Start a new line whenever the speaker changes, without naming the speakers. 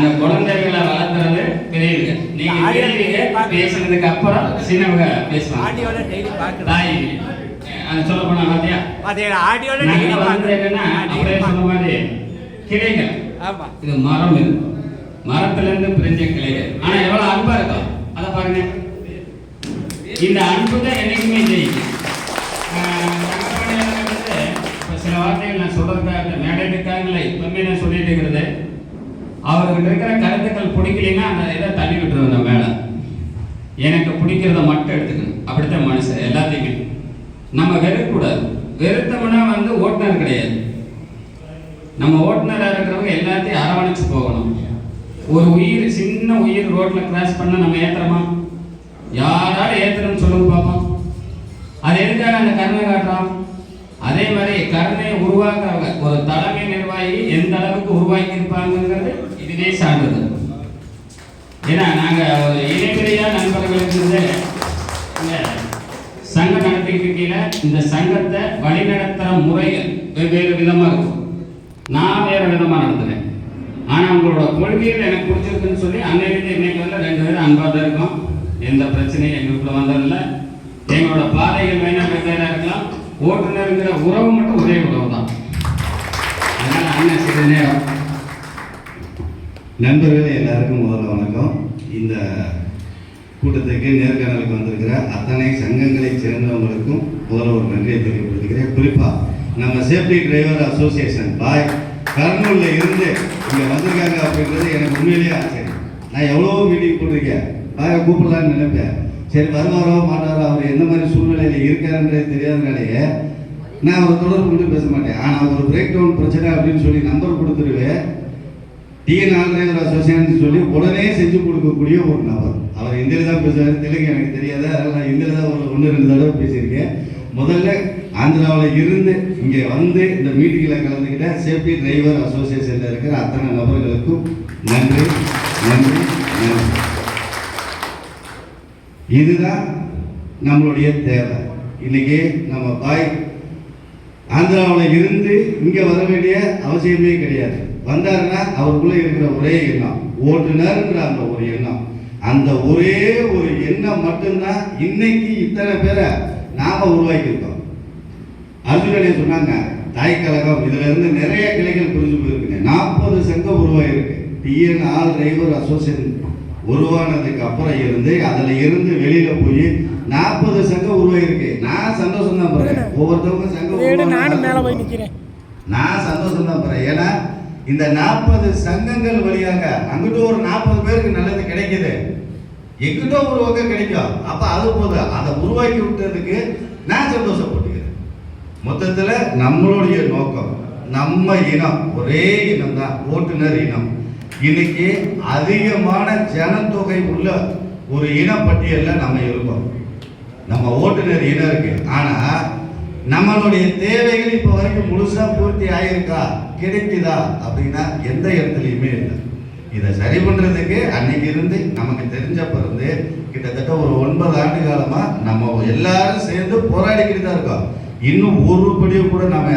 அந்த குழந்தைகளை வளர்த்துறது பெரியவங்க. நீங்க பேசுனதுக்கு அப்புறம் சின்னவங்க பேசுவாங்க. தாய் சொல்ல போனா சொன்ன மாதிரி கிளைகள், இது மரம், இது மரத்துல இருந்து பிரிஞ்ச கிளைகள். ஆனா எவ்வளவு அன்பா இருக்கும் அதை பாருங்க. இந்த அன்பு தான் என்னைக்குமே ஜெயிக்கும். சில வார்த்தைகள் நான் சொல்றதுக்காக மேடைக்காக இப்பவுமே நான் சொல்லிட்டு இருக்கிறது, அவர்கிட்ட இருக்கிற கருத்துக்கள் பிடிக்கலைன்னா அந்த இதை தள்ளி விட்டுருவோம். நம்ம மேலே எனக்கு பிடிக்கிறத மட்டும் எடுத்துக்கணும். அப்படித்தான் மனுஷன் எல்லாத்தையுமே நம்ம வெறுக்கக்கூடாது. வெறுத்தோம்னா ஓட்டுநர் கிடையாது. நம்ம ஓட்டுநராக இருக்கிறவங்க எல்லாத்தையும் அரவணைச்சு போகணும். ஒரு உயிர், சின்ன உயிர் ரோட்ல கிராஸ் பண்ண நம்ம ஏத்துறோமா? யாராலும் ஏத்துறோம்னு சொல்லுங்க பார்ப்போம். அது எதுக்காக அந்த கருணை காட்டுறோம்? அதே மாதிரி கருணையை உருவாக்குறவங்க ஒரு தலைமை நிர்வாகி எந்த அளவுக்கு உருவாக்கி இருப்பாங்கிறது இதுவே சான்றது. ஏன்னா நாங்க ஒரு இணைப்பிரியா நண்பர்களுக்கு சங்கம் நடத்திட்டு இருக்கையில இந்த சங்கத்தை வழிநடத்துற முறைகள் வெவ்வேறு விதமா இருக்கும். நான் வேற விதமா நடத்துறேன். ஆனா உங்களோட கொள்கைகள் எனக்கு பிடிச்சிருக்குன்னு சொல்லி அன்னைக்கு இன்னைக்கு 2 பேரும் அன்பா தான் இருக்கும். எந்த பிரச்சனையும் எங்களுக்குள்ள வந்ததில்லை. எங்களோட பாதைகள் வேணா வெவ்வேறா இருக்கலாம். ஓட்டுநருங்கிற உறவு மட்டும் ஒரே உறவு தான். அதனால அண்ணன் சில நேரம்.
நண்பர்களே எல்லாருக்கும் முதல்ல வணக்கம். இந்த கூட்டத்துக்கு நேர்காணலுக்கு வந்திருக்கிற அத்தனை சங்கங்களை சேர்ந்தவங்களுக்கும் முதல்ல ஒரு நன்றியை தெரியப்படுத்துகிறேன். குறிப்பாக நம்ம சேஃப்டி டிரைவர் அசோசியேஷன் பாய் கர்னூல்ல இருந்து இங்கே வந்திருக்காங்க அப்படின்றது எனக்கு உண்மையிலேயே ஆச்சரியம். நான் எவ்வளோ மீட்டிங் போட்டிருக்கேன், பாயை கூப்பிடலான்னு நினைப்பேன். சரி வருவாரோ மாட்டாரோ, அவர் எந்த மாதிரி சூழ்நிலையில் இருக்காருன்றது தெரியாதனாலேயே நான் அவரை தொடர்பு கொண்டு பேச மாட்டேன். ஆனால் ஒரு பிரேக் டவுன் பிரச்சனை அப்படின்னு சொல்லி நம்பர் கொடுத்துருவேன். டிஎன் டிரைவர் அசோசியேஷன் சொல்லி உடனே செஞ்சு கொடுக்கக்கூடிய ஒரு நபர். அவர் இந்தியில தான் பேசுவார், தெலுங்கு எனக்கு தெரியாது. அதனால் நான் இந்தியில தான் ஒரு 1-2 தடவை பேசியிருக்கேன். முதல்ல ஆந்திராவில் இருந்து இங்கே வந்து இந்த மீட்டிங்கில் கலந்துக்கிட்ட சேஃப்டி டிரைவர் அசோசியேஷனில் இருக்கிற அத்தனை நபர்களுக்கும் நன்றி நன்றி நன்றி. இதுதான் நம்மளுடைய தேவை. இன்னைக்கு நம்ம பாய் ஆந்திராவில் இருந்து இங்கே வர வேண்டிய அவசியமே கிடையாது. வந்தாருன்னா அவருக்குள்ள இருக்கிற ஒரே எண்ணம் ஓட்டுநர்ன்ற அந்த ஒரு எண்ணம், அந்த ஒரே ஒரு எண்ணம் மட்டும்தான் இன்னைக்கு இத்தனை பேரை நாம உருவாக்கியிருக்கோம். அர்ஜுனனே சொன்னாங்க தாய் கழகம், இதுல இருந்து நிறைய கிளைகள் புரிஞ்சு போயிருக்குங்க. 40 சங்கம் உருவாயிருக்கு. டிஎன் டிரைவர் அசோசியேஷன் உருவானதுக்கு அப்புறம் இருந்து அதுல இருந்து வெளியில போய் 40 சங்கம் உருவாயிருக்கு. நான் சந்தோஷம் தான் போறேன். ஒவ்வொருத்தவங்க சங்கம் நான் சந்தோஷம் தான் போறேன். ஏன்னா இந்த 40 சங்கங்கள் வழியாக அங்கிட்ட ஒரு 40 பேருக்கு நல்லது கிடைக்குது, எங்கிட்ட ஒரு வகை கிடைக்கும். அப்ப அது போதும். அதை உருவாக்கி விட்டதுக்கு நான் சந்தோஷப்பட்டுக்கிறேன். மொத்தத்துல நம்மளுடைய நோக்கம் நம்ம இனம் ஒரே இனம் தான், ஓட்டுநர் இனம். இன்னைக்கு அதிகமான ஜனத்தொகை உள்ள ஒரு இனப்பட்டியல்ல நம்ம இருக்கோம். நம்ம ஓட்டுநர் இனம் இருக்கு. ஆனா நம்மளுடைய தேவைகள் இப்ப வரைக்கும் முழுசா பூர்த்தி ஆயிருக்கா, கிடைக்குதா அப்படின்னா எந்த இடத்துலையுமே இல்லை. இதை சரி பண்றதுக்கு அன்னைக்கு இருந்து நமக்கு தெரிஞ்சப்ப இருந்து கிட்டத்தட்ட ஒரு 9 ஆண்டு காலமா நம்ம எல்லாரும் சேர்ந்து போராடிக்கிட்டு தான் இருக்கோம். இன்னும் ஒரு படியும் கூட நம்ம